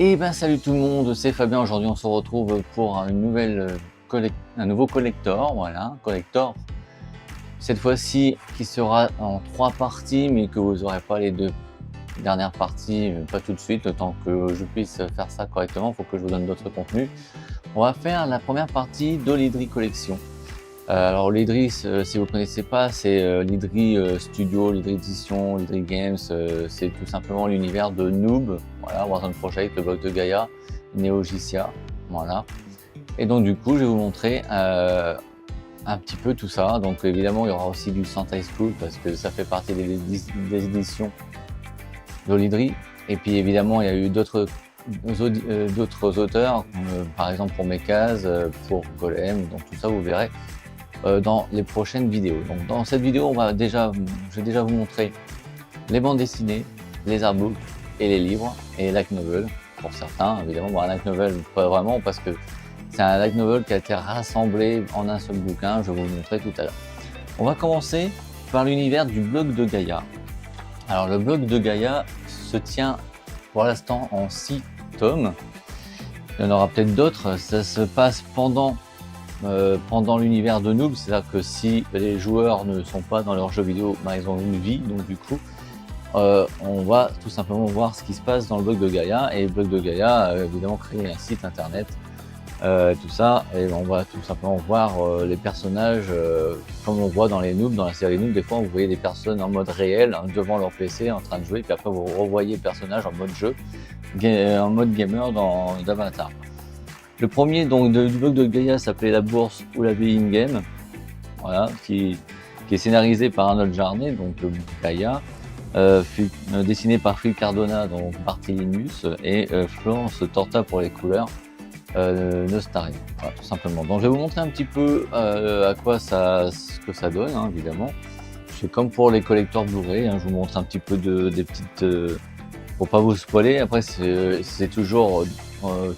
Et ben salut tout le monde, c'est Fabien. Aujourd'hui on se retrouve pour un nouveau collector, voilà, collector. Cette fois-ci qui sera en 3 parties, mais que vous n'aurez pas les 2 dernières parties, pas tout de suite, le temps que je puisse faire ça correctement, il faut que je vous donne d'autres contenus. On va faire la première partie de l'Idri Collection. Alors l'Idri, si vous ne connaissez pas, c'est l'Idri Studio, l'Idri Edition, l'Idri Games, c'est tout simplement l'univers de Noob, voilà, Warzone Project, le bloc de Gaïa, Neogicia, voilà. Et donc du coup, je vais vous montrer un petit peu tout ça. Donc évidemment, il y aura aussi du Sentai School parce que ça fait partie des éditions de l'Idri. Et puis évidemment, il y a eu d'autres auteurs, par exemple pour Mekaz, pour Golem, donc tout ça vous verrez dans les prochaines vidéos. Donc dans cette vidéo, je vais déjà vous montrer les bandes dessinées, les artbooks et les livres et light novel pour certains. Évidemment, bon, un light novel pas vraiment parce que c'est un light novel qui a été rassemblé en un seul bouquin. Je vais vous le montrer tout à l'heure. On va commencer par l'univers du blog de Gaïa. Alors le blog de Gaïa se tient pour l'instant en 6 tomes. Il y en aura peut-être d'autres. Ça se passe pendant l'univers de Noob, c'est-à-dire que si les joueurs ne sont pas dans leur jeu vidéo, ben, ils ont une vie, donc du coup on va tout simplement voir ce qui se passe dans le blog de Gaïa. Et le blog de Gaïa évidemment créer un site internet, tout ça, et on va tout simplement voir les personnages comme on voit dans les Noobs, dans la série Noob. Des fois vous voyez des personnes en mode réel, hein, devant leur PC en train de jouer, puis après vous revoyez le personnage en mode jeu, en mode gamer dans d'Avatar. Le premier donc du blog de Gaïa s'appelait La Bourse ou la vie in-game, voilà, qui est scénarisé par Arnold Jarnet, donc Gaïa, dessiné par Phil Cardona, donc Barthélémus, et Florence Torta pour les couleurs, Nostari, voilà, tout simplement. Donc je vais vous montrer un petit peu à quoi ce que ça donne, hein, évidemment. C'est comme pour les collecteurs Blu-ray, hein, je vous montre un petit peu des petites... pour pas vous spoiler, après c'est toujours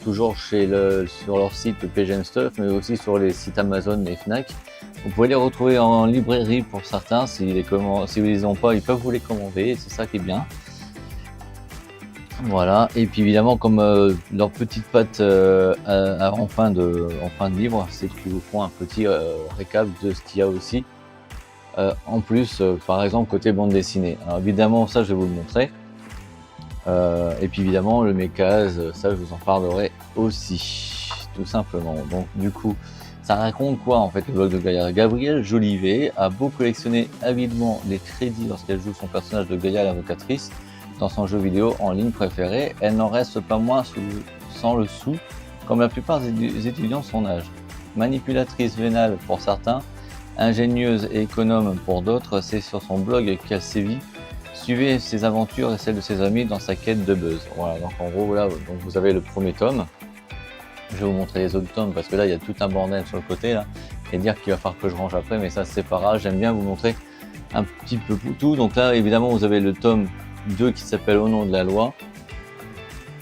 sur leur site PGM Stuff, mais aussi sur les sites Amazon et Fnac. Vous pouvez les retrouver en librairie pour certains. Si vous les ont pas, ils peuvent vous les commander, c'est ça qui est bien. Voilà, et puis évidemment, comme leur petite patte en fin de livre, c'est qu'ils vous font un petit récap de ce qu'il y a aussi. En plus, par exemple, côté bande dessinée. Alors évidemment, ça je vais vous le montrer. Et puis évidemment le Mekaz, ça je vous en parlerai aussi, tout simplement. Donc du coup, ça raconte quoi en fait le blog de Gaïa? Gabrielle Jolivet a beau collectionner avidement les crédits lorsqu'elle joue son personnage de Gaïa l'avocatrice dans son jeu vidéo en ligne préféré, elle n'en reste pas moins sans le sou, comme la plupart des étudiants de son âge. Manipulatrice vénale pour certains, ingénieuse et économe pour d'autres, c'est sur son blog qu'elle sévit. Suivez ses aventures et celles de ses amis dans sa quête de buzz. Voilà, donc en gros, voilà, donc vous avez le premier tome. Je vais vous montrer les autres tomes parce que là, il y a tout un bordel sur le côté, là, et dire qu'il va falloir que je range après, mais ça, c'est pas grave. J'aime bien vous montrer un petit peu tout. Donc là, évidemment, vous avez le tome 2 qui s'appelle Au nom de la loi.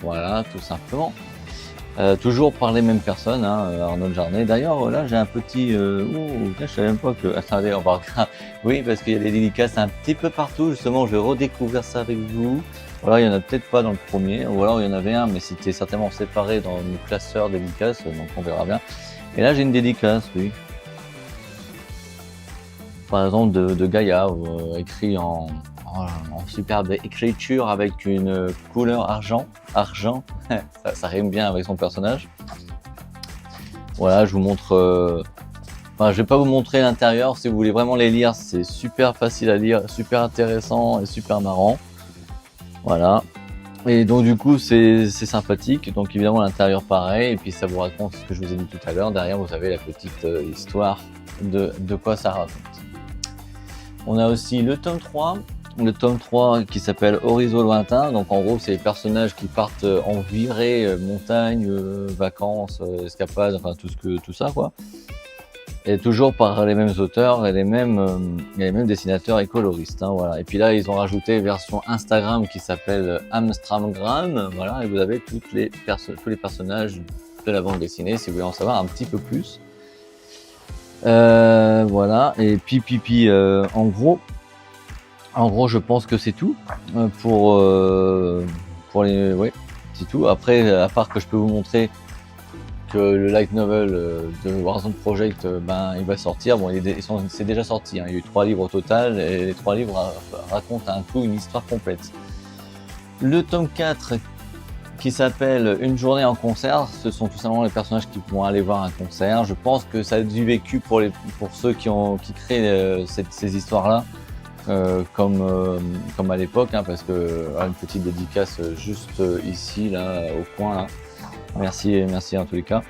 Voilà, tout simplement. Toujours par les mêmes personnes, hein, Arnold Jarnet. D'ailleurs, là, j'ai un petit... je savais même pas que... Attendez, on va regarder. Oui, parce qu'il y a des dédicaces un petit peu partout. Justement, je vais redécouvrir ça avec vous. Voilà, il y en a peut-être pas dans le premier. Ou alors, il y en avait un, mais c'était certainement séparé dans le classeur dédicaces. Donc, on verra bien. Et là, j'ai une dédicace, oui. Par exemple, de Gaïa, écrit en superbe écriture avec une couleur argent, ça rime bien avec son personnage. Voilà, je vous montre, je vais pas vous montrer l'intérieur, si vous voulez vraiment les lire, c'est super facile à lire, super intéressant et super marrant. Voilà, et donc du coup c'est sympathique. Donc évidemment l'intérieur pareil, et puis ça vous raconte ce que je vous ai dit tout à l'heure. Derrière vous avez la petite histoire de quoi ça raconte. On a aussi le tome 3. Le tome 3 qui s'appelle Horizon lointain. Donc en gros, c'est les personnages qui partent en virée, montagne, vacances, escapades, enfin tout ça quoi. Et toujours par les mêmes auteurs et les mêmes dessinateurs et coloristes, hein, voilà. Et puis là, ils ont rajouté une version Instagram qui s'appelle Amstramgram, voilà. Et vous avez tous les personnages de la bande dessinée si vous voulez en savoir un petit peu plus. Voilà. Et puis en gros, je pense que c'est tout pour les. Ouais, petit tout. Après, à part que je peux vous montrer que le light novel de Warzone Project, il va sortir. Bon, c'est déjà sorti, hein. Il y a eu 3 livres au total, et les 3 livres racontent un coup une histoire complète. Le tome 4, qui s'appelle Une journée en concert, ce sont tout simplement les personnages qui vont aller voir un concert. Je pense que ça a du vécu pour ceux qui créent ces histoires-là, comme à l'époque, hein, parce que une petite dédicace juste ici, là, au coin, là. Merci en tous les cas.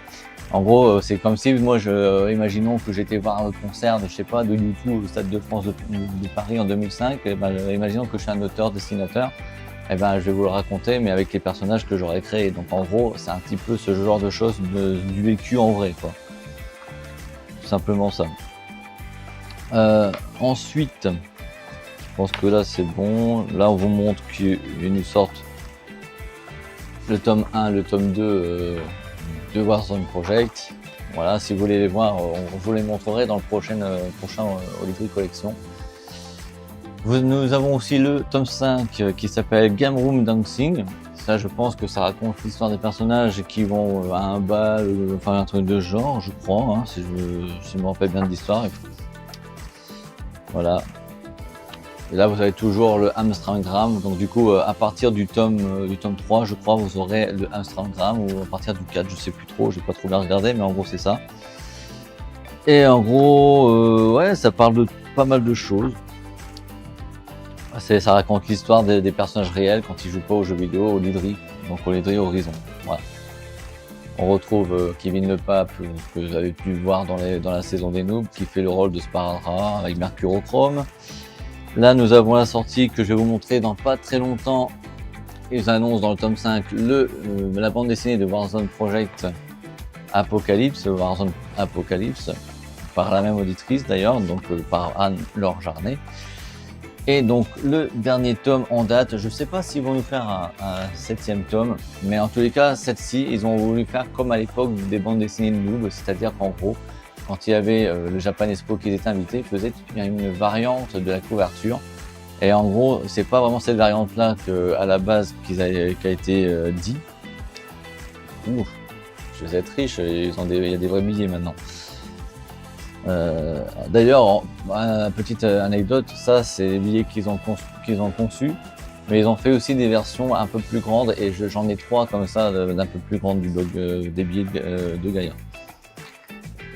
En gros, c'est comme si imaginons que j'étais voir le concert de, je sais pas, de YouTube au Stade de France de Paris en 2005. Imaginons que je suis un auteur-dessinateur. Je vais vous le raconter, mais avec les personnages que j'aurais créés. Donc en gros, c'est un petit peu ce genre de choses du vécu en vrai, quoi. Tout simplement ça. Ensuite, je pense que là c'est bon. Là, on vous montre qu'il y a une sorte le tome 1, le tome 2 de Warzone Project. Voilà, si vous voulez les voir, on vous les montrerai dans le prochain Olibri Collection. Nous avons aussi le tome 5 qui s'appelle Game Room Dancing. Ça, je pense que ça raconte l'histoire des personnages qui vont à un bal, enfin un truc de genre, je crois, hein, si je me rappelle bien de l'histoire. Voilà. Et là, vous avez toujours le Amstramgram. Donc du coup, à partir du tome 3, je crois, vous aurez le Amstramgram, ou à partir du 4, je sais plus trop, j'ai pas trop bien regardé, mais en gros c'est ça. Et en gros, ouais, ça parle de pas mal de choses. Ça raconte l'histoire des personnages réels quand ils jouent pas aux jeux vidéo, au Olibri, donc au Olibri Horizon. Voilà. On retrouve Kevin Le Pape, que vous avez pu voir dans la saison des Noobs, qui fait le rôle de Sparadrap avec Mercurochrome. Là, nous avons la sortie que je vais vous montrer dans pas très longtemps. Ils annoncent dans le tome 5 la bande dessinée de Warzone Project Apocalypse, Warzone Apocalypse, par la même auditrice d'ailleurs, donc par Anne-Laure Jarnet. Et donc le dernier tome en date, je sais pas s'ils vont nous faire un 7e tome, mais en tous les cas, cette-ci, ils ont voulu faire comme à l'époque des bandes dessinées de Noob, c'est-à-dire qu'en gros, quand il y avait le Japan Expo qui était invité, ils faisaient une variante de la couverture. Et en gros, c'est pas vraiment cette variante-là à la base qui a été dit. Ouf, je vais être riche, il y a des vrais billets maintenant. D'ailleurs, petite anecdote, ça c'est les billets qu'ils ont conçus, mais ils ont fait aussi des versions un peu plus grandes, et j'en ai 3 comme ça d'un peu plus grandes du blog des billets de Gaïa.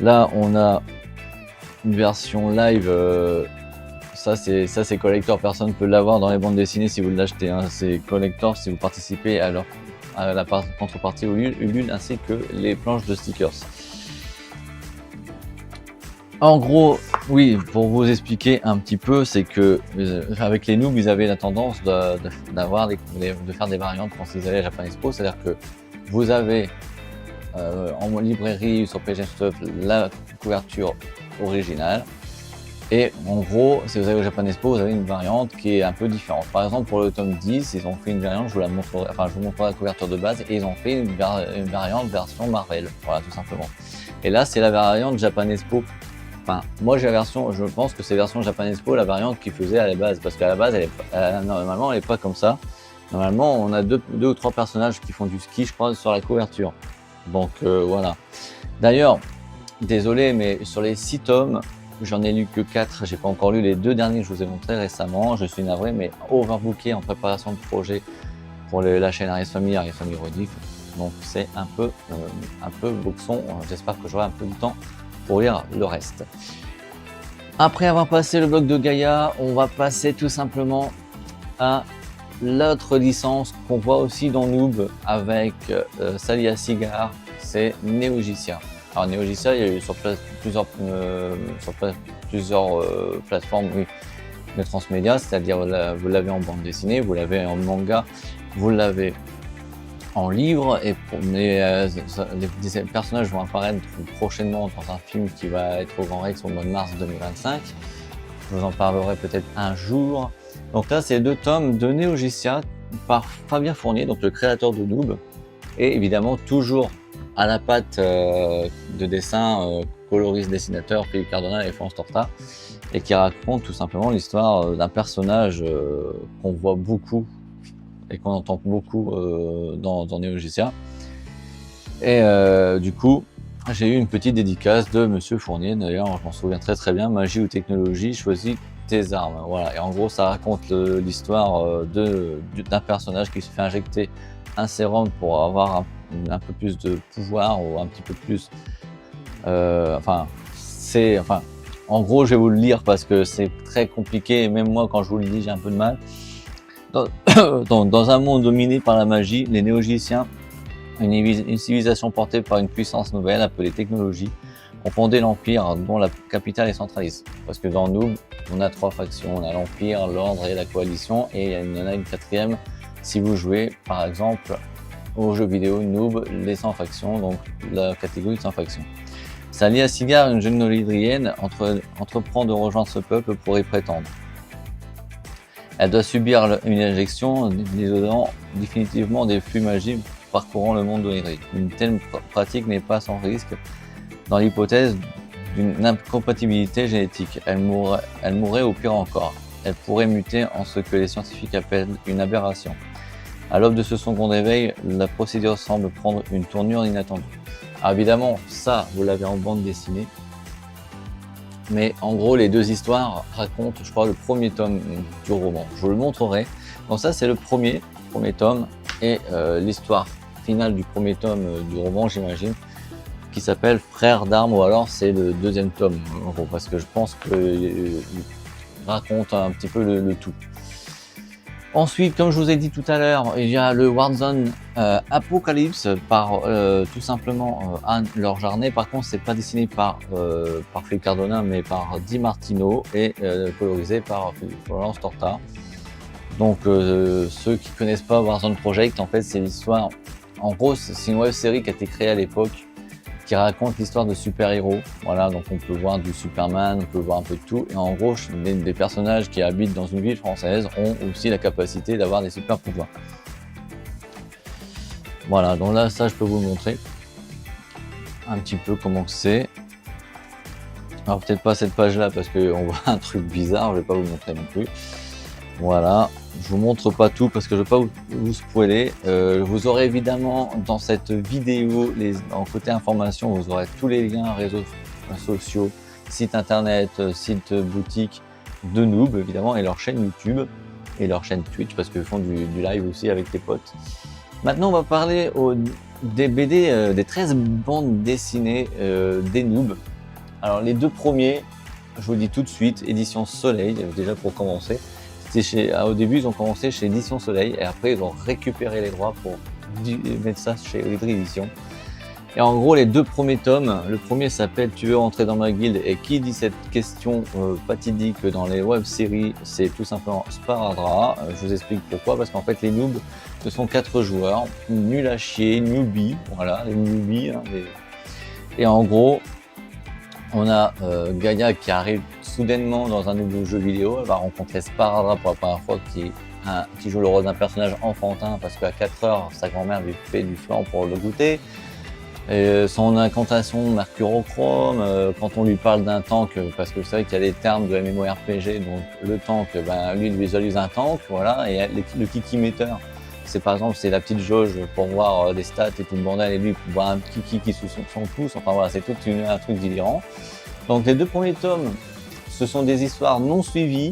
Là, on a une version live. Ça c'est collector, personne ne peut l'avoir dans les bandes dessinées si vous l'achetez, hein. C'est collector si vous participez à la contrepartie Ulule, ainsi que les planches de stickers. En gros, oui, pour vous expliquer un petit peu, c'est que avec les Noobs, ils avaient la tendance de faire des variantes quand ils allaient à Japan Expo, c'est-à-dire que vous avez en librairie sur PG Stuff la couverture originale, et en gros, si vous allez au Japan Expo, vous avez une variante qui est un peu différente. Par exemple, pour le tome 10, ils ont fait une variante, je vous montrerai la couverture de base, et ils ont fait une variante version Marvel, voilà, tout simplement. Et là, c'est la variante Japan Expo. Enfin, moi j'ai la version, je pense que c'est version Japan Expo, la variante qu'ils faisaient à la base, parce qu'à la base, normalement, elle est pas comme ça. Normalement, on a deux ou trois personnages qui font du ski, je crois, sur la couverture. Donc voilà. D'ailleurs, désolé, mais sur les 6 tomes, j'en ai lu que 4. J'ai pas encore lu les 2 derniers que je vous ai montrés récemment. Je suis navré, mais overbooké en préparation de projet pour la chaîne Aries Family Rediff. Donc c'est un peu boxon. J'espère que j'aurai un peu de temps pour lire le reste. Après avoir passé le bloc de Gaïa, on va passer tout simplement à l'autre licence qu'on voit aussi dans Noob avec Salia Cigar, c'est Neogicia. Alors Neogicia, il y a eu sur plusieurs plateformes de transmédia, c'est-à-dire vous l'avez en bande dessinée, vous l'avez en manga, vous l'avez en livre, et les personnages vont apparaître prochainement dans un film qui va être au Grand Rex au mois de mars 2025. Je vous en parlerai peut-être un jour. Donc là, c'est 2 tomes de Neogicia par Fabien Fournier, donc le créateur de Noob, et évidemment toujours à la patte de dessin coloriste dessinateur Philippe Cardona et France Torta, et qui raconte tout simplement l'histoire d'un personnage qu'on voit beaucoup et qu'on entend beaucoup dans Neo Geesia. Et du coup, j'ai eu une petite dédicace de Monsieur Fournier, d'ailleurs, je m'en souviens très bien, magie ou technologie, choisis tes armes. Voilà, et en gros, ça raconte l'histoire d'un personnage qui se fait injecter un sérum pour avoir un peu plus de pouvoir ou un petit peu plus. En gros, je vais vous le lire parce que c'est très compliqué et même moi, quand je vous le dis, j'ai un peu de mal. Dans un monde dominé par la magie, les néogiciens, une civilisation portée par une puissance nouvelle appelée technologie, ont fondé l'Empire dont la capitale est centralisée. Parce que dans Noob, on a 3 factions, on a l'Empire, l'Ordre et la Coalition, et il y en a une 4e si vous jouez par exemple aux jeux vidéo Noob, les 100 factions, donc la catégorie de 100 factions. Salia Cigar, une jeune nolydrienne, entreprend de rejoindre ce peuple pour y prétendre. Elle doit subir une injection isolant définitivement des flux magiques parcourant le monde onirique. Une telle pratique n'est pas sans risque dans l'hypothèse d'une incompatibilité génétique. Elle mourrait ou pire encore. Elle pourrait muter en ce que les scientifiques appellent une aberration. À l'aube de ce second réveil, la procédure semble prendre une tournure inattendue. Alors évidemment, ça, vous l'avez en bande dessinée. Mais en gros, les 2 histoires racontent, je crois, le premier tome du roman. Je vous le montrerai. Donc ça, c'est le premier tome et l'histoire finale du premier tome du roman, j'imagine, qui s'appelle Frères d'armes, ou alors c'est le 2e tome, en gros, parce que je pense qu'il raconte un petit peu le tout. Ensuite, comme je vous ai dit tout à l'heure, il y a le Warzone Apocalypse par tout simplement Anne-Laure Jarnet. Par contre, c'est pas dessiné par Philippe Cardona, mais par Di Martino et colorisé par Florence Torta. Donc, ceux qui connaissent pas Warzone Project, en fait, c'est l'histoire. En gros, c'est une web série qui a été créée à l'époque, qui raconte l'histoire de super-héros. Voilà, donc on peut voir du Superman, on peut voir un peu de tout. Et en gros, des personnages qui habitent dans une ville française ont aussi la capacité d'avoir des super-pouvoirs. Voilà, donc là, ça, je peux vous le montrer un petit peu comment c'est. Alors peut-être pas cette page-là parce qu'on voit un truc bizarre, je vais pas vous le montrer non plus. Voilà, je vous montre pas tout parce que je veux pas vous spoiler. Vous aurez évidemment dans cette vidéo, en côté information, vous aurez tous les liens réseaux sociaux, site internet, site boutique de Noob évidemment, et leur chaîne YouTube et leur chaîne Twitch parce qu'ils font du live aussi avec les potes. Maintenant, on va parler des BD, des 13 bandes dessinées des Noob. Alors les 2 premiers, je vous le dis tout de suite, édition Soleil, déjà pour commencer. Au début, ils ont commencé chez Édition Soleil et après, ils ont récupéré les droits pour mettre ça chez Audrey Édition. Et en gros, les 2 premiers tomes, le premier s'appelle « Tu veux rentrer dans ma guilde ?» et qui dit cette question fatidique dans les web-séries, c'est tout simplement Sparadrap. Je vous explique pourquoi, parce qu'en fait, les noobs, ce sont 4 joueurs, nuls à chier, newbies, voilà, les newbies. Hein, Et en gros, on a Gaïa qui arrive soudainement dans un nouveau jeu vidéo. Elle va rencontrer Sparadrap pour la première fois qui joue le rôle d'un personnage enfantin parce qu'à 4 heures, sa grand-mère lui fait du flan pour le goûter. Et son incantation mercurochrome, quand on lui parle d'un tank, parce que vous savez qu'il y a des termes de MMORPG, donc le tank, lui il visualise un tank, voilà, et le kikimeter, c'est par exemple c'est la petite jauge pour voir des stats et tout le bordel, et lui pour voir un kiki qui sous son pouce, enfin voilà, c'est tout un truc délirant. Donc les 2 premiers tomes, ce sont des histoires non suivies,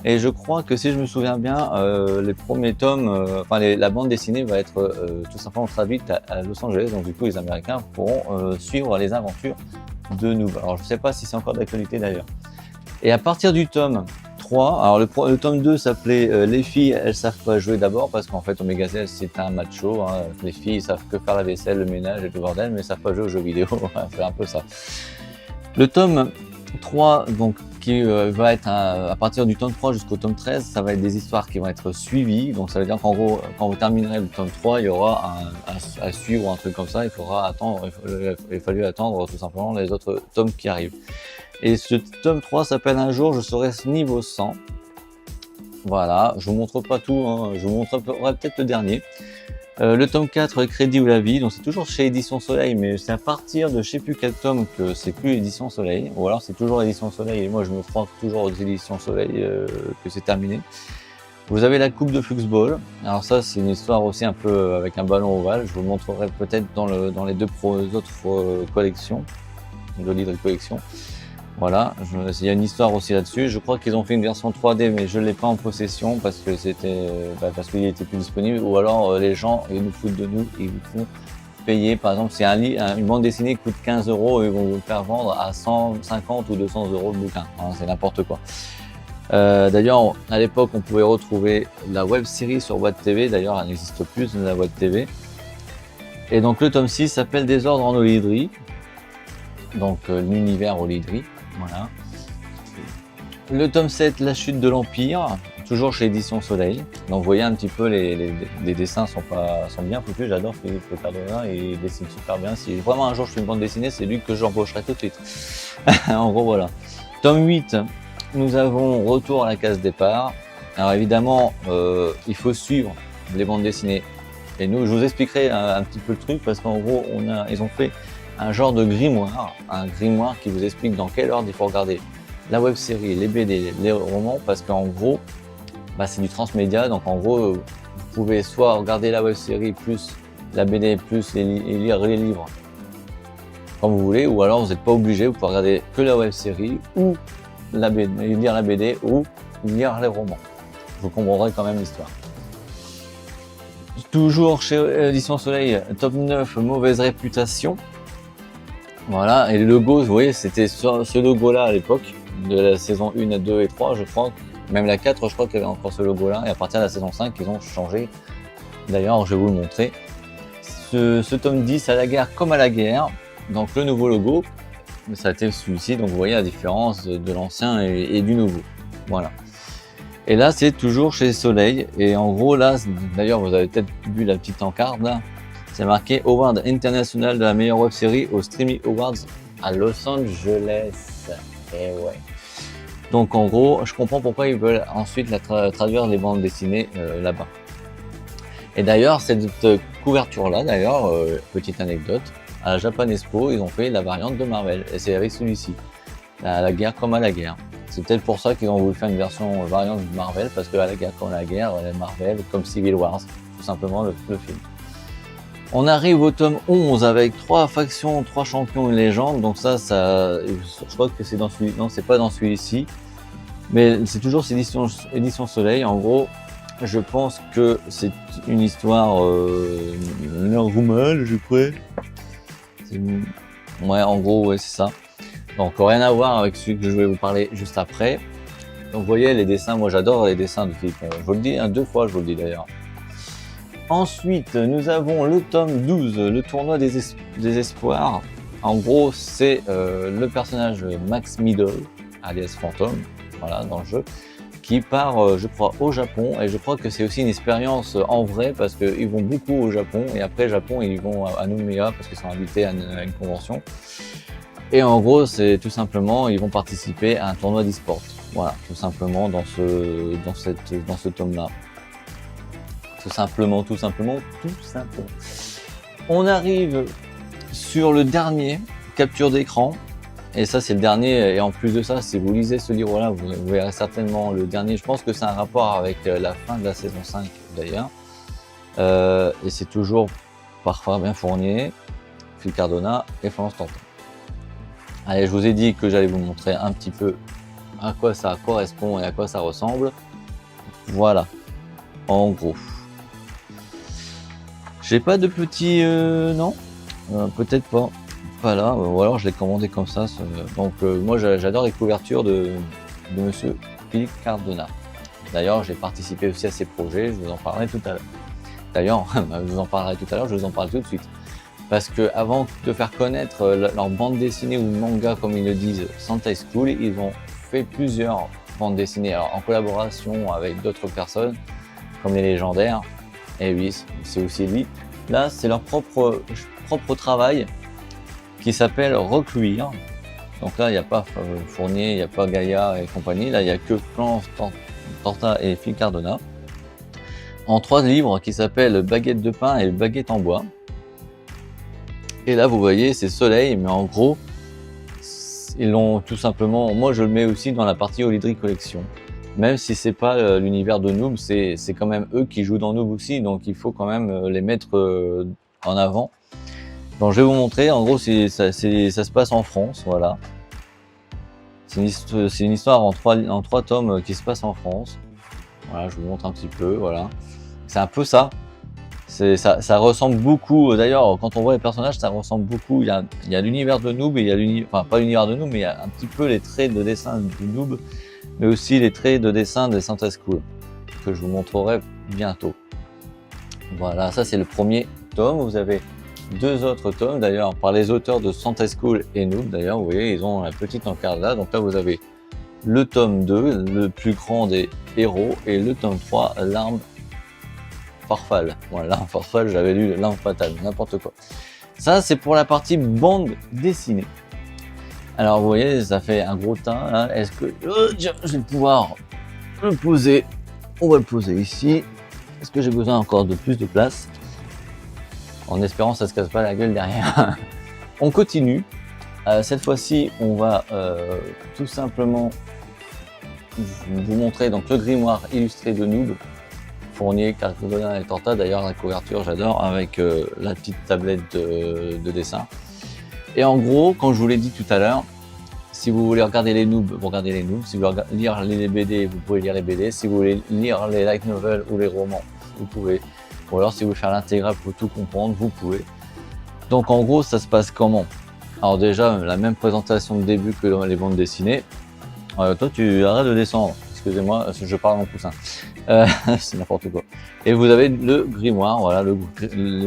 et je crois que si je me souviens bien, les premiers tomes, la bande dessinée va être tout simplement traduite à Los Angeles, donc du coup les Américains pourront suivre les aventures de Noob. Alors je ne sais pas si c'est encore d'actualité d'ailleurs. Et à partir du tome 3, alors le tome 2 s'appelait Les filles, elles savent pas jouer d'abord, parce qu'en fait Omega Z c'est un macho, hein. Les filles savent que faire la vaisselle, le ménage et tout le bordel, mais savent pas jouer aux jeux vidéo, c'est un peu ça. Le tome 3, donc, qui va être à partir du tome 3 jusqu'au tome 13, ça va être des histoires qui vont être suivies. Donc ça veut dire qu'en gros, quand vous terminerez le tome 3, il y aura à suivre, un truc comme ça. Il faudra attendre, il fallu attendre tout simplement les autres tomes qui arrivent. Et ce tome 3 s'appelle Un jour, je serai niveau 100. Voilà, je vous montre pas tout, hein. Je vous montrerai peut-être le dernier. Le tome 4, Crédit ou la vie, donc c'est toujours chez Édition Soleil, mais c'est à partir de je sais plus quel tome que c'est plus Édition Soleil, ou alors c'est toujours Édition Soleil, et moi je me crois toujours aux Éditions Soleil que c'est terminé. Vous avez la coupe de Fluxball. Alors ça, c'est une histoire aussi un peu avec un ballon ovale. Je vous le montrerai peut-être dans les deux autres collections, de l'Hydri Collection. Voilà, il y a une histoire aussi là-dessus. Je crois qu'ils ont fait une version 3D, mais je l'ai pas en possession parce que parce qu'il était plus disponible. Ou alors les gens, ils nous foutent de nous, ils vous font payer. Par exemple, si une bande dessinée qui coûte 15 €, ils vont vous le faire vendre à 150 ou 200 € le bouquin. Hein, c'est n'importe quoi. D'ailleurs, à l'époque, on pouvait retrouver la web série sur Watt TV. D'ailleurs, elle n'existe plus, la Watt TV. Et donc, le tome 6 s'appelle Désordre en Olydri. Donc, l'univers Olydri. Voilà. Le tome 7, La chute de l'Empire. Toujours chez Édition Soleil. Donc, vous voyez un petit peu, les dessins sont bien foutus. J'adore Philippe Cardona et il dessine super bien. Si vraiment un jour je fais une bande dessinée, c'est lui que j'embaucherai tout de suite. En gros, voilà. Tome 8. Nous avons Retour à la case départ. Alors évidemment, il faut suivre les bandes dessinées. Et nous, je vous expliquerai un petit peu le truc parce qu'en gros, ils ont fait un genre de grimoire, qui vous explique dans quel ordre il faut regarder la web série, les BD, les romans, parce qu'en gros, c'est du transmédia. Donc en gros, vous pouvez soit regarder la web série plus la BD plus et lire les livres comme vous voulez, ou alors vous n'êtes pas obligé, vous pouvez regarder que la web série ou lire la BD ou lire les romans. Vous comprendrez quand même l'histoire. Toujours chez Édition Soleil, top 9, mauvaise réputation. Voilà, et le logo, vous voyez, c'était ce logo-là à l'époque, de la saison 1, 2 et 3, je crois. Même la 4, je crois qu'il y avait encore ce logo-là. Et à partir de la saison 5, ils ont changé. D'ailleurs, je vais vous le montrer. Ce tome 10, à la guerre comme à la guerre. Donc le nouveau logo. Ça a été celui-ci, donc vous voyez la différence de l'ancien et du nouveau. Voilà. Et là, c'est toujours chez Soleil. Et en gros, là, d'ailleurs, vous avez peut-être vu la petite encarte là. C'est marqué Award International de la meilleure web série au Streamy Awards à Los Angeles. Et ouais. Donc en gros, je comprends pourquoi ils veulent ensuite traduire les bandes dessinées là-bas. Et d'ailleurs, cette couverture-là, petite anecdote, à la Japan Expo, ils ont fait la variante de Marvel, et c'est avec celui-ci, à la guerre comme à la guerre. C'est peut-être pour ça qu'ils ont voulu faire une version variante de Marvel, parce qu'à la guerre comme à la guerre, Marvel comme Civil Wars, tout simplement le film. On arrive au tome 11 avec 3 factions, 3 champions et légendes, donc ça, je crois que c'est dans celui, non, c'est pas dans celui-ci, mais c'est toujours édition Soleil. En gros, je pense que c'est une histoire normale, je crois. Ouais, en gros, ouais, c'est ça. Donc, rien à voir avec celui que je vais vous parler juste après. Donc, vous voyez, les dessins, moi j'adore les dessins de Philippe. Je vous le dis, 2 fois, je vous le dis d'ailleurs. Ensuite, nous avons le tome 12, le tournoi des espoirs. En gros, c'est le personnage Max Middle, alias Phantom, voilà, dans le jeu, qui part, je crois, au Japon. Et je crois que c'est aussi une expérience en vrai, parce qu'ils vont beaucoup au Japon. Et après Japon, ils vont à Nouméa, parce qu'ils sont invités à une convention. Et en gros, c'est tout simplement, ils vont participer à un tournoi d'e-sport. Voilà, tout simplement dans ce tome-là. Tout simplement. On arrive sur le dernier, capture d'écran. Et ça, c'est le dernier. Et en plus de ça, si vous lisez ce livre-là, vous verrez certainement le dernier. Je pense que c'est un rapport avec la fin de la saison 5, d'ailleurs. Et c'est toujours par Fabien Fournier, Phil Cardona et Florence Tanton. Allez, je vous ai dit que j'allais vous montrer un petit peu à quoi ça correspond et à quoi ça ressemble. Voilà, en gros. J'ai pas de petit... non, peut-être pas. Pas là, ou alors je l'ai commandé comme ça. Donc moi j'adore les couvertures de monsieur Philippe Cardona. D'ailleurs, j'ai participé aussi à ces projets, je vous en parlerai tout à l'heure. D'ailleurs, je vous en parlerai tout à l'heure, je vous en parle tout de suite. Parce que avant de faire connaître leur bande dessinée ou manga, comme ils le disent, Sentai School, ils ont fait plusieurs bandes dessinées, alors en collaboration avec d'autres personnes, comme les légendaires. Et oui, c'est aussi lui. Là, c'est leur propre travail qui s'appelle Recluire. Donc là, il n'y a pas Fournier, il n'y a pas Gaïa et compagnie. Là, il n'y a que Plan, Torta et Phil Cardona. En 3 livres qui s'appellent Baguette de pain et Baguette en bois. Et là, vous voyez, c'est Soleil, mais en gros, ils l'ont tout simplement... Moi, je le mets aussi dans la partie Olydri Collection. même si c'est pas l'univers de Noob, c'est quand même eux qui jouent dans Noob aussi, donc il faut quand même les mettre en avant. Donc je vais vous montrer, en gros ça se passe en France, voilà. C'est une histoire en trois tomes qui se passe en France. Voilà, je vous montre un petit peu, voilà. C'est un peu ça. Ça ressemble beaucoup, d'ailleurs quand on voit les personnages ça ressemble beaucoup, il y a l'univers de Noob et il y a l'univers, enfin pas l'univers de Noob mais il y a un petit peu les traits de dessin de Noob, mais aussi les traits de dessin de Sunday School, que je vous montrerai bientôt. Voilà, ça c'est le premier tome, vous avez 2 autres tomes d'ailleurs par les auteurs de Sunday School et Noob, d'ailleurs vous voyez ils ont un petit encart là, donc là vous avez le tome 2, le plus grand des héros, et le tome 3, l'arme Farfale. Voilà, l'arme Farfale, j'avais lu l'arme fatale, n'importe quoi. Ça, c'est pour la partie bande dessinée. Alors, vous voyez, ça fait un gros tas. Hein. Est-ce que je vais pouvoir le poser? On va le poser ici. Est-ce que j'ai besoin encore de plus de place? En espérant que ça se casse pas la gueule derrière. On continue. Cette fois-ci, on va tout simplement vous montrer donc le grimoire illustré de Noob. Fournier, Carcodona et Torta, d'ailleurs la couverture j'adore, avec la petite tablette de dessin. Et en gros, comme je vous l'ai dit tout à l'heure, si vous voulez regarder les Noobs, vous regardez les Noobs. Si vous voulez lire les BD, vous pouvez lire les BD. Si vous voulez lire les light novels ou les romans, vous pouvez. Ou alors si vous voulez faire l'intégrale pour tout comprendre, vous pouvez. Donc en gros, ça se passe comment? Alors déjà, la même présentation de début que dans les bandes dessinées. Toi, tu arrêtes de descendre. Excusez-moi, je parle à mon poussin. C'est n'importe quoi. Et vous avez le grimoire, voilà, le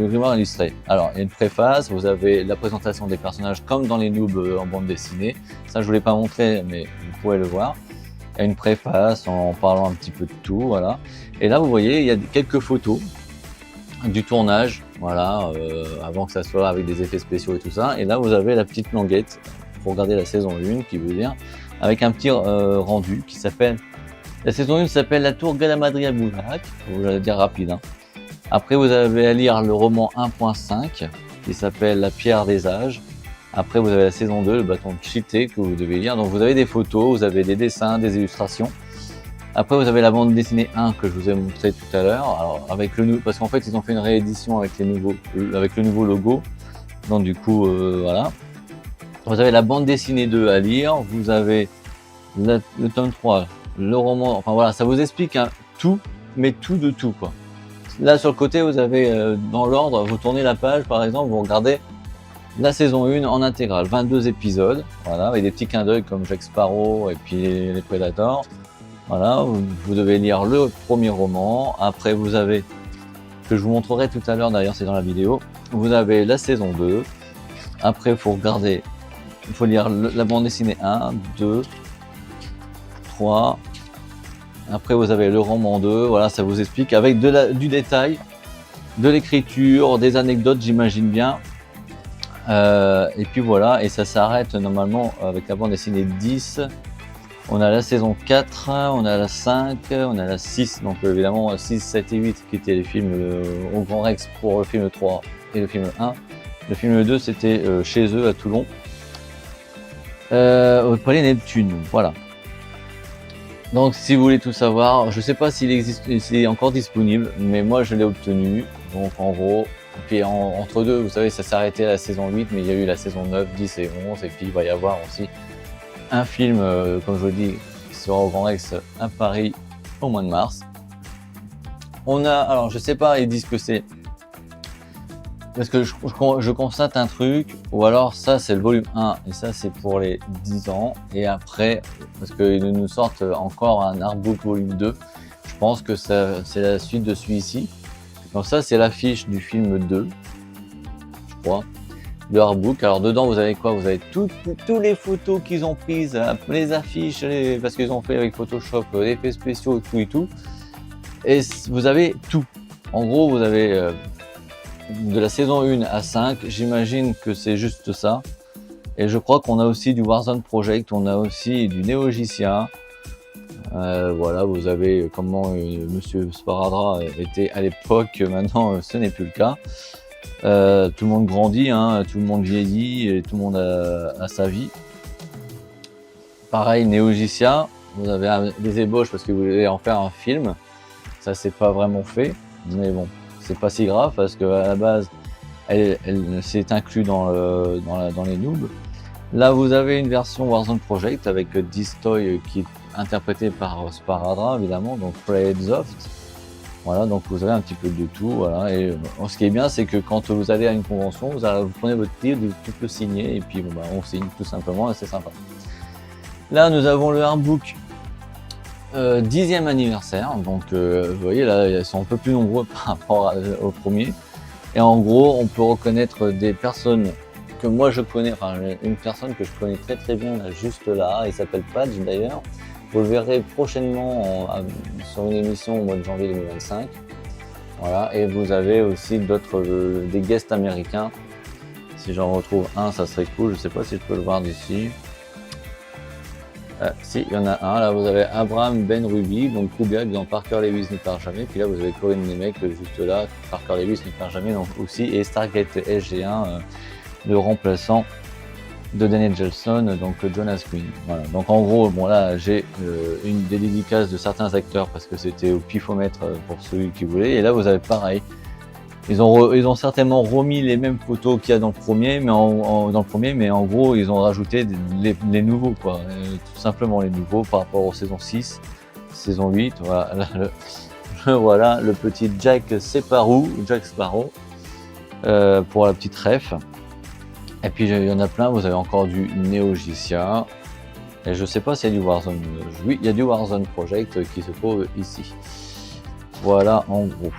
grimoire illustré. Alors, il y a une préface, vous avez la présentation des personnages comme dans les Noobs en bande dessinée. Ça, je vous l'ai pas montré, mais vous pouvez le voir. Il y a une préface en parlant un petit peu de tout, voilà. Et là, vous voyez, il y a quelques photos du tournage, voilà, avant que ça soit avec des effets spéciaux et tout ça. Et là, vous avez la petite languette pour regarder la saison 1, qui veut dire, avec un petit rendu qui s'appelle... La saison 1 s'appelle La Tour Galamadria Bounac, je vais le dire rapide. Hein. Après, vous avez à lire le roman 1.5 qui s'appelle La Pierre des Âges. Après, vous avez la saison 2, le bâton de Chité que vous devez lire. Donc, vous avez des photos, vous avez des dessins, des illustrations. Après, vous avez la bande dessinée 1 que je vous ai montré tout à l'heure. Alors, avec le parce qu'en fait, ils ont fait une réédition avec le nouveau logo. Donc, du coup, voilà. Vous avez la bande dessinée 2 à lire. Vous avez le tome 3. Le roman, enfin voilà, ça vous explique hein, tout, mais tout de tout quoi. Là sur le côté, vous avez dans l'ordre, vous tournez la page par exemple, vous regardez la saison 1 en intégrale, 22 épisodes, voilà, avec des petits clins d'œil comme Jack Sparrow et puis les Predators. Voilà, vous devez lire le premier roman, après vous avez, que je vous montrerai tout à l'heure d'ailleurs, c'est dans la vidéo, vous avez la saison 2, après il faut regarder, il faut lire la bande dessinée 1, 2, 3, après vous avez le roman 2, voilà, ça vous explique avec du détail, de l'écriture, des anecdotes j'imagine bien, et puis voilà, et ça s'arrête normalement avec la bande dessinée 10, on a la saison 4, on a la 5, on a la 6, donc évidemment 6, 7 et 8 qui étaient les films au Grand Rex pour le film 3 et le film 1, le film 2 c'était chez eux à Toulon, au Palais Neptune, voilà. Donc si vous voulez tout savoir, je sais pas s'il est encore disponible, mais moi je l'ai obtenu. Donc en gros, et puis entre deux, vous savez, ça s'est arrêté à la saison 8, mais il y a eu la saison 9, 10 et 11, et puis il va y avoir aussi un film, comme je vous dis, qui sera au Grand Rex à Paris au mois de mars. On a, alors je sais pas, ils disent que c'est... Parce que je constate un truc, ou alors ça c'est le volume 1, et ça c'est pour les 10 ans, et après, parce qu'ils nous sortent encore un artbook volume 2, je pense que c'est la suite de celui-ci. Donc ça c'est l'affiche du film 2, je crois, le artbook. Alors dedans vous avez quoi? Vous avez toutes les photos qu'ils ont prises, les affiches, parce qu'ils ont fait avec Photoshop, les effets spéciaux et tout, et vous avez tout. En gros vous avez... de la saison 1 à 5, j'imagine que c'est juste ça. Et je crois qu'on a aussi du Warzone Project, on a aussi du Neogicien. Voilà, vous avez comment Monsieur Sparadra était à l'époque, maintenant ce n'est plus le cas. Tout le monde grandit, hein, tout le monde vieillit, et tout le monde a sa vie. Pareil, Neogicien, vous avez des ébauches parce que vous voulez en faire un film. Ça, c'est pas vraiment fait, mais bon, c'est pas si grave parce que à la base, elle s'est inclus dans les noobs. Là, vous avez une version Warzone Project avec Distoy qui est interprété par Sparadrap, évidemment, donc Playedsoft. Voilà, donc vous avez un petit peu de tout. Voilà. Et ce qui est bien, c'est que quand vous allez à une convention, vous prenez votre livre, vous le signez, et puis bon, bah, on signe tout simplement, et c'est sympa. Là, nous avons le artbook 10e anniversaire. Donc, vous voyez, là, ils sont un peu plus nombreux par rapport au premier. Et en gros, on peut reconnaître des personnes que moi je connais, enfin une personne que je connais très très bien, là, juste là, il s'appelle Padge d'ailleurs. Vous le verrez prochainement sur une émission au mois de janvier 2025. Voilà, et vous avez aussi d'autres, des guests américains. Si j'en retrouve un, ça serait cool. Je sais pas si je peux le voir d'ici. Si, il y en a un. Là, vous avez Abraham Ben Ruby, donc Kubiak dans Parker Lewis ne perd jamais. Puis là, vous avez Corinne Nemec juste là. Parker Lewis ne perd jamais donc aussi. Et Stargate SG1, le remplaçant de Daniel Jelson, donc Jonas Quinn. Voilà. Donc en gros, bon là, j'ai une des dédicaces de certains acteurs parce que c'était au pifomètre pour celui qui voulait. Et là, vous avez pareil. Ils ont certainement remis les mêmes photos qu'il y a dans le premier, mais en gros, ils ont rajouté les nouveaux, quoi. Tout simplement les nouveaux par rapport aux saisons 6, saison 8. Voilà, voilà le petit Jack Sparrow, pour la petite ref. Et puis il y en a plein, vous avez encore du Neo Gisia. Et je sais pas s'il y a du Warzone. Oui, il y a du Warzone Project qui se trouve ici. Voilà en gros.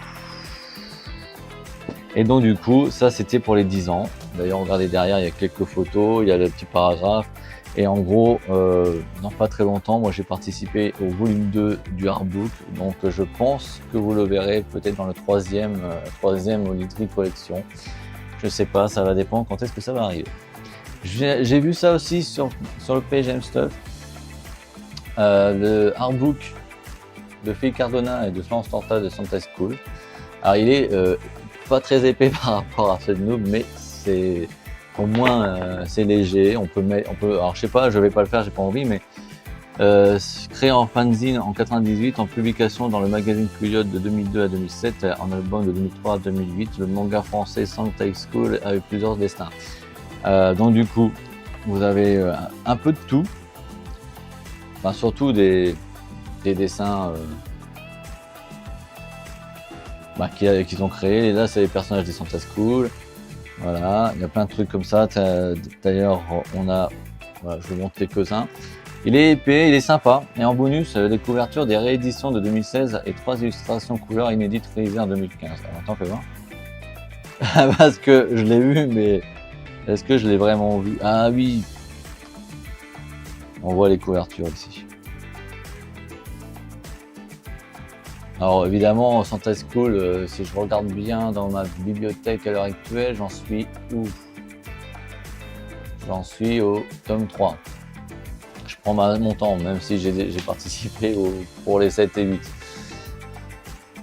Et donc du coup, ça c'était pour les 10 ans. D'ailleurs, regardez derrière, il y a quelques photos, il y a le petit paragraphe. Et en gros, dans pas très longtemps, moi j'ai participé au volume 2 du artbook. Donc je pense que vous le verrez peut-être dans le troisième Olitry Collection. Je sais pas, ça va dépendre quand est-ce que ça va arriver. J'ai vu ça aussi sur le PGM Stuff. Le artbook de Phil Cardona et de Florence Torta de Santa School. Alors il est pas très épais par rapport à ce noob, mais c'est au moins c'est léger. On peut, alors je sais pas, je vais pas le faire, j'ai pas envie, mais créé en fanzine en 98, en publication dans le magazine Cuyotte de 2002 à 2007, en album de 2003 à 2008, le manga français Santa School a eu plusieurs destins. Donc du coup, vous avez un peu de tout, enfin surtout des dessins qu'ils ont créés. Et là, c'est les personnages des Santa School. Voilà, il y a plein de trucs comme ça. D'ailleurs, on a, voilà, je vous montre quelques-uns. Il est épais, il est sympa. Et en bonus, les couvertures des rééditions de 2016 et 3 illustrations couleurs inédites réalisées en 2015. Alors, attends, fais voir. Parce que je l'ai vu, mais est-ce que je l'ai vraiment vu? Ah oui. On voit les couvertures ici. Alors évidemment, Santa School, si je regarde bien dans ma bibliothèque à l'heure actuelle, j'en suis où? J'en suis au tome 3. Je prends mon temps, même si j'ai participé pour les 7 et 8.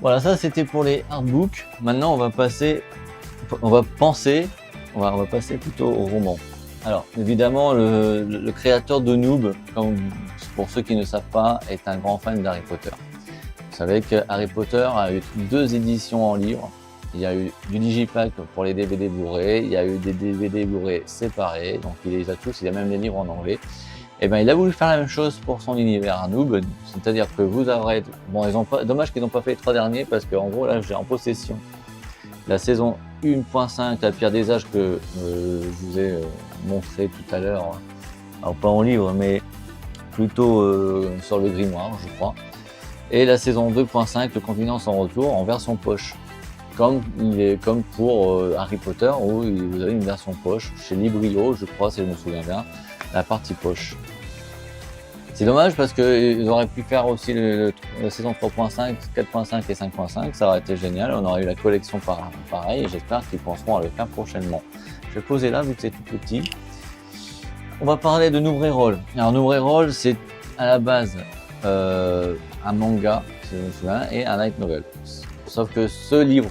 Voilà, ça c'était pour les artbooks. Maintenant, on va passer plutôt au roman. Alors, évidemment, le créateur de Noob, comme pour ceux qui ne savent pas, est un grand fan d'Harry Potter. Vous savez que Harry Potter a eu 2 éditions en livre. Il y a eu du digipack pour les DVD Blu-ray, il y a eu des DVD Blu-ray séparés, donc il les a tous, il y a même les livres en anglais. Et ben il a voulu faire la même chose pour son univers à Noob, c'est-à-dire que vous aurez, bon, dommage qu'ils n'ont pas fait les 3 derniers parce qu'en gros là j'ai en possession la saison 1.5, la pierre des âges que je vous ai montré tout à l'heure, alors pas en livre mais plutôt sur le grimoire je crois. Et la saison 2.5, le continent sans retour, en version poche. Comme pour Harry Potter, où vous avez une version poche, chez Librio, je crois, si je me souviens bien, la partie poche. C'est dommage parce qu'ils auraient pu faire aussi la saison 3.5, 4.5 et 5.5, ça aurait été génial, on aurait eu la collection pareil, et j'espère qu'ils penseront à le faire prochainement. Je vais poser là, vu que c'est tout petit. On va parler de Noob Reroll. Alors Noob Reroll, c'est à la base un manga, si je me souviens, et un light novel. Sauf que ce livre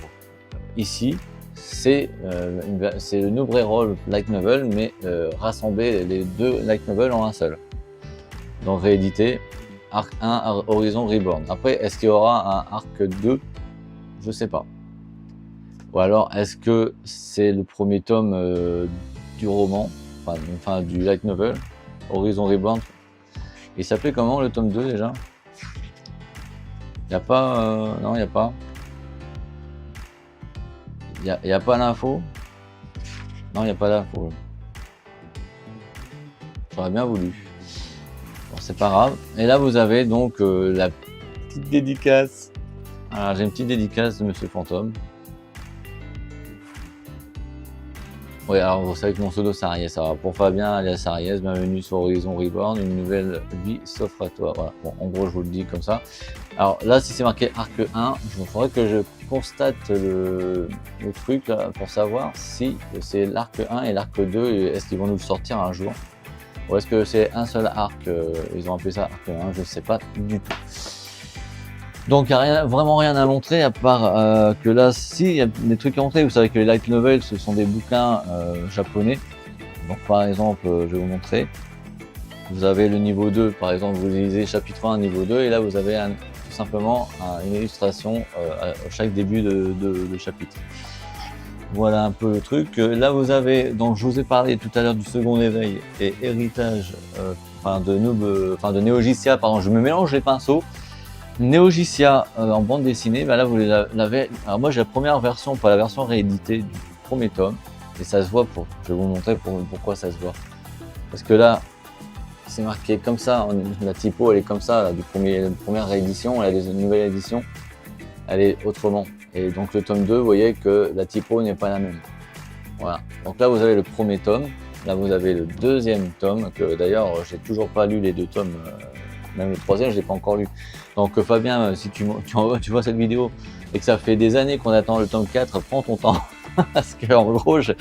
ici, c'est le Noob Reroll light novel, mais rassembler les 2 light novels en un seul. Donc réédité. Arc 1, Horizon Reborn. Après, est-ce qu'il y aura un Arc 2? Je sais pas. Ou alors, est-ce que c'est le premier tome du roman, enfin du light novel, Horizon Reborn? Il s'appelait comment le tome 2 déjà? Il n'y a pas... non, il n'y a pas. Il y a pas l'info? Non, il n'y a pas d'info. J'aurais bien voulu. Bon, c'est pas grave. Et là, vous avez donc la petite dédicace. Alors, j'ai une petite dédicace de Monsieur Fantôme. Oui, alors vous savez que mon pseudo c'est Ariès. Alors pour Fabien, alias Ariès, bienvenue sur Horizon Reborn, une nouvelle vie s'offre à toi. Voilà, bon, en gros, je vous le dis comme ça. Alors là, si c'est marqué Arc 1, il faudrait que je constate le truc là pour savoir si c'est l'Arc 1 et l'Arc 2, et est-ce qu'ils vont nous le sortir un jour? Ou est-ce que c'est un seul arc, ils ont appelé ça Arc 1, je ne sais pas du tout. Donc il n'y a vraiment rien à montrer à part que là, si, il y a des trucs à montrer. Vous savez que les light novels, ce sont des bouquins japonais. Donc par exemple, je vais vous montrer. Vous avez le niveau 2, par exemple, vous lisez chapitre 1, niveau 2, et là vous avez tout simplement une illustration à chaque début de chapitre. Voilà un peu le truc. Là vous avez, donc je vous ai parlé tout à l'heure du second éveil et héritage de Neogicia, pardon, je me mélange les pinceaux. Neogicia en bande dessinée, là vous l'avez. Alors moi j'ai la première version, pas la version rééditée du premier tome, et ça se voit. Je vais vous montrer pourquoi ça se voit. Parce que là, c'est marqué comme ça, la typo elle est comme ça, la première réédition, la nouvelle édition, elle est autrement. Et donc le tome 2, vous voyez que la typo n'est pas la même. Voilà. Donc là vous avez le premier tome, là vous avez le deuxième tome, que d'ailleurs j'ai toujours pas lu les deux tomes. Même le troisième, je l'ai pas encore lu. Donc Fabien, si tu vois cette vidéo et que ça fait des années qu'on attend le tome 4, prends ton temps. Parce que en gros, j'ai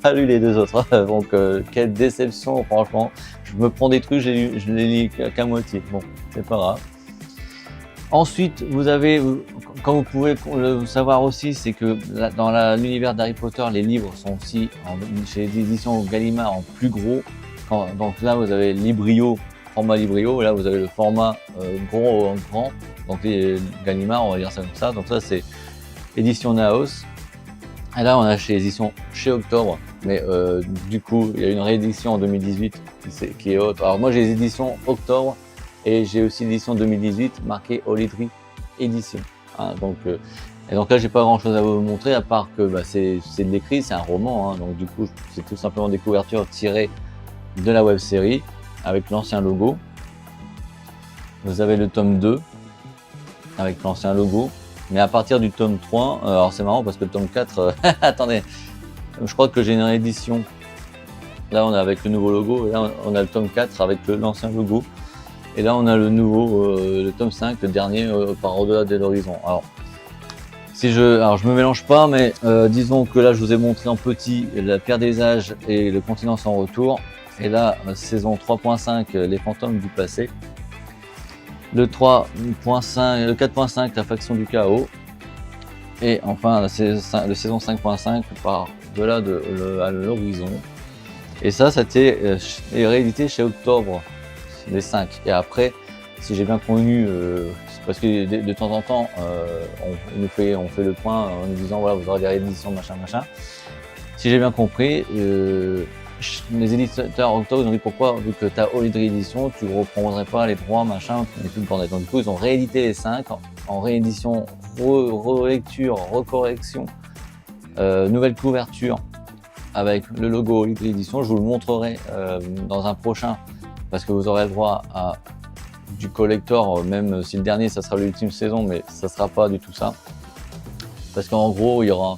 pas lu les deux autres. Donc quelle déception, franchement. Je me prends des trucs, je les lis qu'à moitié. Bon, c'est pas grave. Ensuite, vous avez, comme vous pouvez le savoir aussi, c'est que dans l'univers d'Harry Potter, les livres sont aussi chez les éditions Gallimard en plus gros. Donc là, vous avez Librio, format Librio, là vous avez le format grand, donc les Gallimard, on va dire ça comme ça. Donc ça c'est édition Naos. Et là on a chez édition chez Octobre, mais du coup il y a une réédition en 2018 qui est autre. Alors moi j'ai les éditions Octobre et j'ai aussi l'édition 2018 marquée Holy édition. Hein, et donc là j'ai pas grand chose à vous montrer à part que c'est de l'écrit, c'est un roman, hein, donc du coup c'est tout simplement des couvertures tirées de la web série avec l'ancien logo. Vous avez le tome 2 avec l'ancien logo, mais à partir du tome 3, alors c'est marrant parce que le tome 4, attendez, je crois que j'ai une réédition. Là on est avec le nouveau logo, et là on a le tome 4 avec l'ancien logo, et là on a le nouveau, le tome 5, le dernier par au-delà de l'horizon. Alors je me mélange pas, mais disons que là je vous ai montré en petit la Pierre des âges et le continent sans retour. Et là, saison 3.5, les fantômes du passé. Le 3.5, le 4.5, la faction du chaos. Et enfin, la saison 5.5 par delà à l'horizon. Et ça, c'était réédité chez Octobre, les 5. Et après, si j'ai bien connu, parce que de temps en temps, on fait le point en nous disant voilà, vous aurez des rééditions, machin. Si j'ai bien compris, les éditeurs Octobre, ils ont dit pourquoi, vu que tu as Holy Edition, tu ne reprendrais pas les droits, machin, et tout le bordel. Donc du coup, ils ont réédité les 5 en réédition, relecture, recorrection, nouvelle couverture avec le logo Holy Edition. Je vous le montrerai dans un prochain, parce que vous aurez le droit à du collector, même si le dernier, ça sera l'ultime saison, mais ça sera pas du tout ça. Parce qu'en gros, il y aura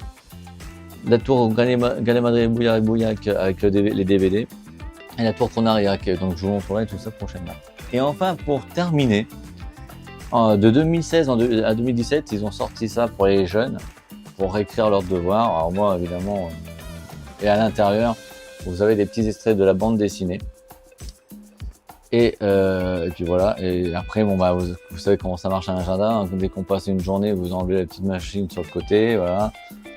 la tour Galemadri Bouillac avec les DVD et la tour Tronariac, donc je vous montrerai tout ça prochainement. Et enfin pour terminer, de 2016 à 2017 ils ont sorti ça pour les jeunes, pour réécrire leurs devoirs. Alors moi évidemment, et à l'intérieur vous avez des petits extraits de la bande dessinée. Et puis voilà, et après bon vous savez comment ça marche un agenda, hein. Dès qu'on passe une journée, vous enlevez la petite machine sur le côté, voilà.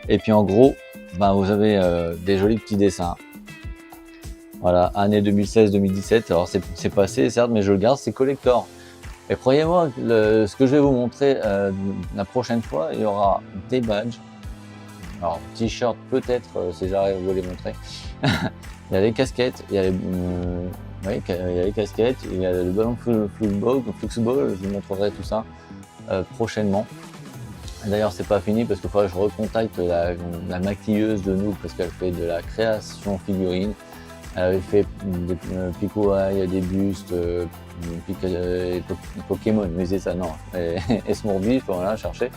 Et puis en gros, vous avez des jolis petits dessins. Voilà, année 2016-2017. Alors c'est passé certes, mais je le garde, c'est collector. Et croyez-moi, ce que je vais vous montrer la prochaine fois, il y aura des badges. Alors, t-shirt peut-être, si j'arrive à vous les montrer. Il y a les casquettes, il y a les, oui, il y a les casquettes, il y a le ballon Fluxball, je vous montrerai tout ça prochainement. D'ailleurs, c'est pas fini parce qu'il faudrait que je recontacte la maquilleuse de nous parce qu'elle fait de la création figurine. Elle avait fait des Pikoai, des bustes, Pokémon, mais c'est ça, non, et Smurby, voilà, chercher.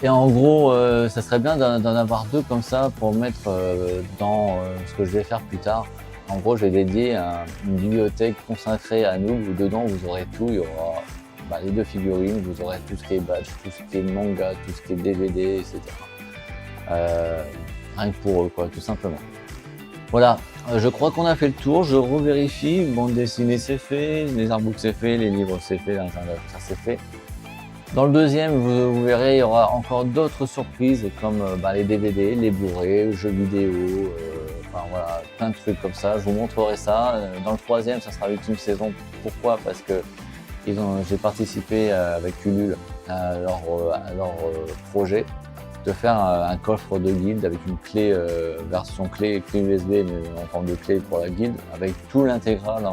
Et en gros, ça serait bien d'en avoir deux comme ça pour mettre dans ce que je vais faire plus tard. En gros, je vais dédier une bibliothèque consacrée à nous où dedans vous aurez tout. Il y aura les deux figurines, vous aurez tout ce qui est badge, tout ce qui est manga, tout ce qui est DVD, etc. Rien que pour eux, quoi, tout simplement. Voilà, je crois qu'on a fait le tour. Je revérifie. Bande dessinée, c'est fait. Les artbooks, c'est fait. Les livres, c'est fait. L'agenda, ça, c'est fait. Dans le deuxième, vous verrez, il y aura encore d'autres surprises comme les DVD, les Blu-ray, jeux vidéo, enfin voilà, plein de trucs comme ça. Je vous montrerai ça. Dans le troisième, ça sera l'ultime saison. Pourquoi? Parce que j'ai participé avec Ulule à leur projet de faire un coffre de guilde avec une clé, version clé USB, mais en forme de clé pour la guilde, avec tout l'intégral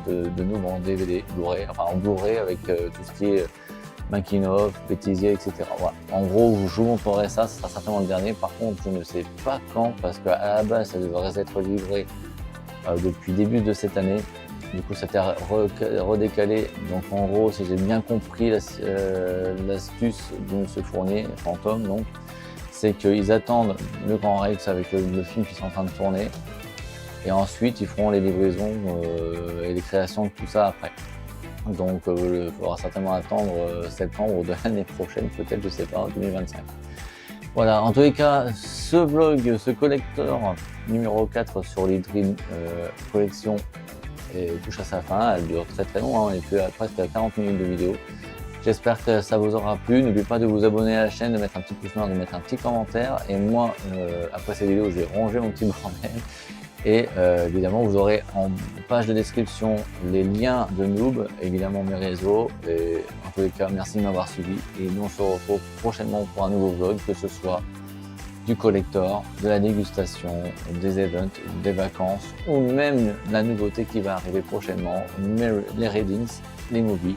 de nous en DVD, Blu-ray, enfin en Blu-ray avec tout ce qui est making of, bêtisier, etc. Voilà. En gros, je vous montrerai ça, ce sera certainement le dernier. Par contre, je ne sais pas quand, parce qu'à la base, ça devrait être livré depuis début de cette année. Du coup, ça a été redécalé. Donc, en gros, si j'ai bien compris l'astuce de M. Fournier, Fantôme, donc, c'est qu'ils attendent le Grand Rex avec le film qui sont en train de tourner. Et ensuite, ils feront les livraisons et les créations de tout ça après. Donc il faudra certainement attendre septembre de l'année prochaine, peut-être, je sais pas, 2025. Voilà, en tous les cas, ce vlog, ce collector numéro 4 sur les Dream collection touche à sa fin. Elle dure très long, hein, elle fait presque 40 minutes de vidéo. J'espère que ça vous aura plu. N'oubliez pas de vous abonner à la chaîne, de mettre un petit pouce noir, de mettre un petit commentaire. Et moi, après cette vidéo, je vais ranger mon petit bordel. Et évidemment, vous aurez en page de description les liens de Noob, évidemment mes réseaux. Et en tous les cas, merci de m'avoir suivi. Et nous, on se retrouve prochainement pour un nouveau vlog, que ce soit du collector, de la dégustation, des events, des vacances, ou même la nouveauté qui va arriver prochainement, les readings, les movies.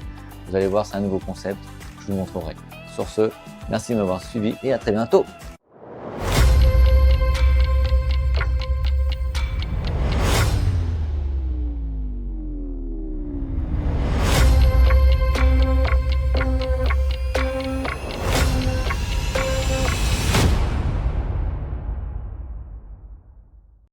Vous allez voir, c'est un nouveau concept, je vous montrerai. Sur ce, merci de m'avoir suivi et à très bientôt.